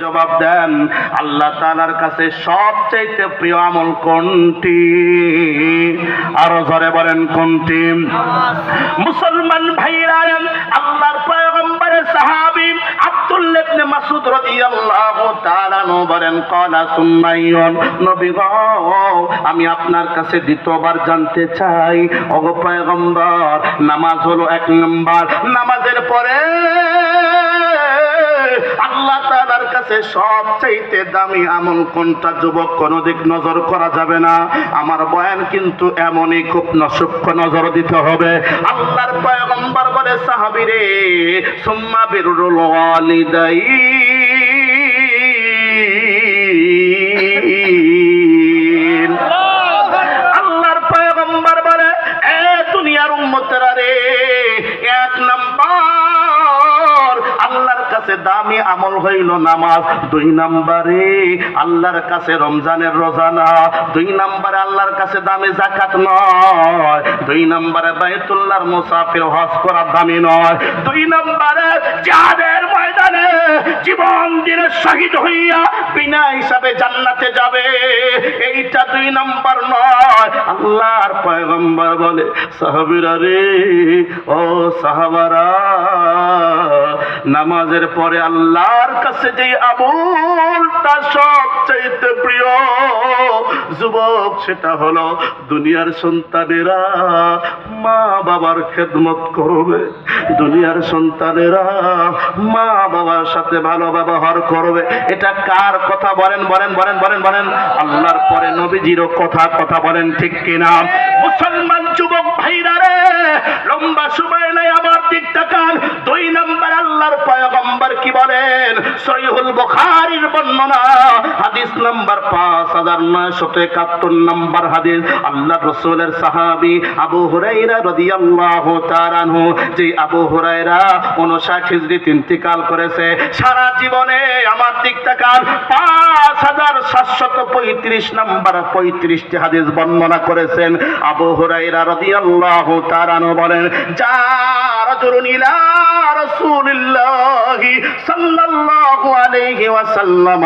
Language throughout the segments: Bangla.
জবাব দেন, আল্লাহ তাআলার কাছে সবচেয়ে প্রিয় আমল কোনটি? আরো জোরে বলেন কোনটি? মুসলমান ভাইরা, আল্লাহর পয়গম্বরের সাহাবী আব্দুল্লাহ ইবনে মাসউদ রাদিয়াল্লাহু তাআলা আনহু বলেন, ক্বালা সুম্মাইয়ুন, নবী গো আমি আপনার কাছে দ্বিতীয়বার জানতে চাই, ওগো পয়গম্বর নামাজ হলো এক নাম্বার, নামাজের পরে আল্লাহ তাআলার কাছে সবচেয়ে দামি আমল কোনটা? যুবক কোন দিক নজর করা যাবে না, আমার বয়ান কিন্তু এমনই খুব সূক্ষ্ম নজর দিতে হবে। আল্লাহর পয়গম্বর বলে, সাহাবীরে সুম্মা বিরুল ওয়ালিদাইন। আল্লাহর পয়গম্বর বলে, এ দুনিয়ার উম্মতেরা রে, এক নাম্বার আল্লাহর কাছে দামি আমল হইল নামাজ, দুই নম্বরে আল্লাহর কাছে রমজানের রোজা না, দুই নম্বরে আল্লাহর কাছে দামি যাকাত নয়, দুই নম্বরে বাইতুল্লাহর মুসাফির হজ করা দামি নয়, দুই নম্বরে জিহাদের ময়দানে জীবন দিয়ে শহীদ হইয়া বিনা হিসাবে জান্নাতে যাবে, এইটা দুই নম্বর নয়। আল্লাহর পয়গম্বর বলে, সাহাবীরা রে, ও সাহাবারা, নামাজের পরে আল্লাহর কাছে যে আমলটা সবচেয়ে প্রিয় যুবক, সেটা হলো দুনিয়ার সন্তানেরা মা বাবার খেদমত করবে, দুনিয়ার সন্তানেরা মা বাবার সাথে ভালো ব্যবহার করবে। এটা কার কথা বলেন বলেন বলেন বলেন বলেন? আল্লাহর পরে নবীজিরও কথা বলেন, ঠিক কিনা? মুসলমান যুবক ভাইরা রে, লম্বা সময় নাই, আমার দিক তাকান। দুই নম্বর আল্লাহর পয়গম্বর কি বলেন? সহিহুল বুখারীর বর্ণনা, হাদিস নাম্বার 5971 নম্বর হাদিস। আল্লাহর রাসূলের সাহাবী আবু হুরায়রা রাদিয়াল্লাহু তাআলা আনহু, যে আবু হুরায়রা 59 হিজরিতে ইন্তেকাল করেছে, সারা জীবনে আমার দিক তাকান 5735 নম্বর 35টি হাদিস বর্ণনা করেছেন। আবু হুরায়রা রাদিয়াল্লাহু তাআলা আনহু বলেন, যা রাজুলুন ইলা রাসূলিল্লাহি সাল্লাল্লাহু আলাইহি ওয়াসাল্লাম,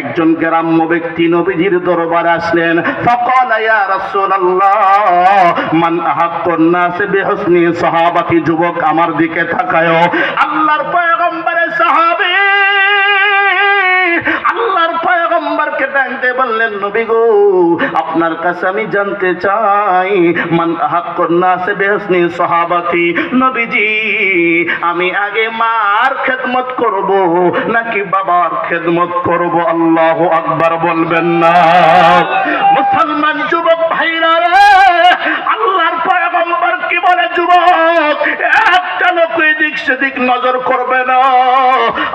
একজন গ্রাম্য ব্যক্তি নবীজির দরবারে আসলেন। ফাকালা ইয়া রাসূলুল্লাহ মান আহাক্কুন নাস বিহুসনি সাহাবাতি, যুবক আমার দিকে তাকায়ো। আল্লাহর পয়গম্বরের সাহাবী আল্লাহর পয়গম্বরকে ডাকতে বললেন, নবী গো আপনার কাছে আমি জানতে চাই, মান আহাক্কুন নাস বিহুসনি সাহাবাতি, নবীজি আমি আগে মার খেদমত করব নাকি বাবার খেদমত করব? আল্লাহু আকবার বলবেন না? মুসলমান যুবক ভাইরা রে, আল্লাহর পয়গম্বর কি বলে? যুবক একটা লোক এদিক সেদিক নজর করবে না।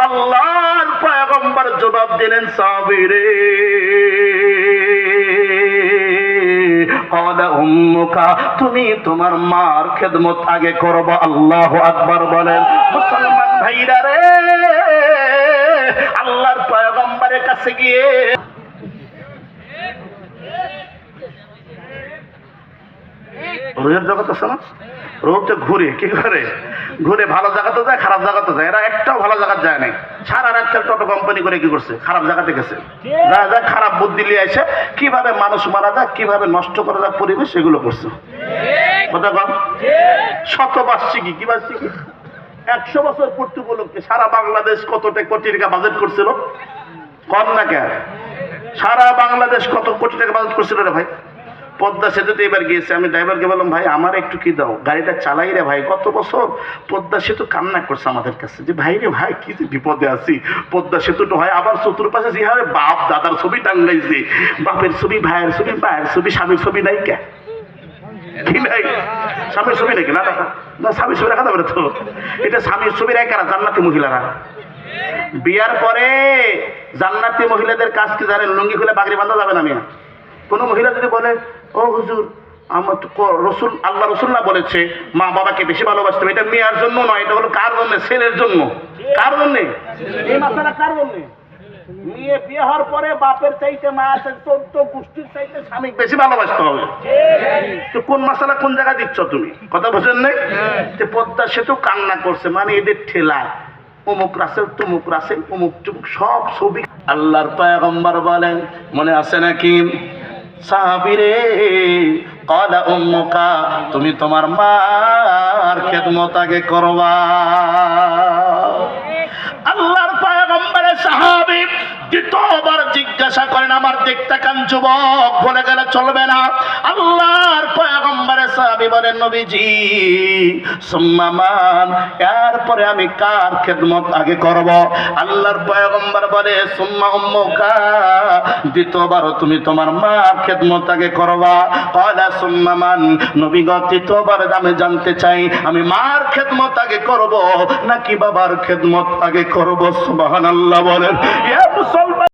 আল্লাহর পয়গম্বর জবাব দিলেন, সাহাবীরে ক্বালা উম্মুকা, তুমি তোমার মার খেদমত আগে করবে। আল্লাহু আকবার বলেন। মুসলমান ভাইরা রে, আল্লাহর পয়গম্বরের কাছে গিয়ে রোহের জগৎ আছে না, রোহতে ঘুরে কি করে? ঘুরে ভালো জায়গাতে যায়, খারাপ জায়গাতে যায়। এরা একটাও ভালো জায়গাতে যায় নাই, সারা রাত টোটো কোম্পানি করে কি করছে? খারাপ জায়গাতে গেছে, যা যা খারাপ বুদ্ধি নিয়ে এসে কিভাবে মানুষ মারা যায়, কিভাবে নষ্ট করা যায় পরিবেশ, সেগুলো করছে। কথা কম, শতবার্ষিকী কি বার্ষিকী 100 বছর পূর্তি উপলক্ষে সারা বাংলাদেশ কত কোটি টাকা বাজেট করছিল? কম না কে? সারা বাংলাদেশ কত কোটি টাকা বাজেট করছিল রে ভাই? পদ্মা সেতুতে এবার গিয়েছে, আমি ড্রাইভারকে বললাম, ভাই আমার একটু কি দাও, গাড়িটা চালাই রে ভাই। কত বছর পদ্মা সেতু কান্না করছে আমাদের কাছে, যে ভাই রে ভাই কি যে বিপদে আছি, পদ্মা সেতুটা হয় আবার চতুর্পাশে যেভাবে বাপ দাদার ছবি টাঙ্গাইছে, বাপের ছবি, ভাইয়ের ছবি, মায়ের ছবি, স্বামীর ছবি নাই কে? কি নাই? স্বামীর ছবি নাকি? না না, স্বামীর ছবি রাখা যাবে তো। এটা স্বামীর ছবি রাখে কারা? জান্নাতি মহিলারা। বিয়ার পরে জান্নাতি মহিলাদের কাজ কি জানেন? লুঙ্গি খুলে বাগড়ি বাঁধা যাবে না। মিয়া কোনো মহিলা যদি বলে, ও হুজুর আমার রসুল, আল্লাহ রসুল না বলেছে মা বাবাকে বেশি ভালোবাসতে হবে, এটা মেয়ের জন্য নয়, এটা হলো কার জন্য? ছেলের জন্য। কার জন্য এই মাসালা? কার জন্য? মেয়ে বিয়ে হওয়ার পরে বাপের চাইতে মা আছে 14 গোষ্ঠীর চাইতে স্বামী বেশি ভালোবাসতে হবে। তো কোন মাসালা কোন জায়গায় দিচ্ছ তুমি? কথা বুঝেন নাই? পদ্মা সেতু কান্না করছে, মানে এদের ঠেলায় অমুক রাসেল তমুক রাসেল অমুক টুমুক সব ছবি। আল্লাহর পয়গম্বর বলেন, মনে আছে নাকি? সাহাবীরে ক্বালা উম্মুকা, তুমি তোমার মার খেদমত আগে করবা। আল্লাহর পয়গম্বরের সাহাবী দ্বিতীয়বার জিজ্ঞাসা করেন, আমার দেখতে কান যুবক, বলে গেলে চলবে না। আল্লাহর পয়গম্বরের সাহাবী বলেন, নবীজি সুম্মা মান, এরপরে আমি কার খেদমত আগে করব? আল্লাহর পয়গম্বর বলে, সুম্মা উম্মুকা, দ্বিতীয়বার তুমি তোমার মার খেদমত আগে করবা। ক্বালা সুম্মা মান, নবী গো তৃতীয়বার আমি জানতে চাই আমি মার খেদমত আগে করব নাকি বাবার খেদমত আগে করব? সুবহানাল্লাহ বলেন। ইয়া মুসলমান।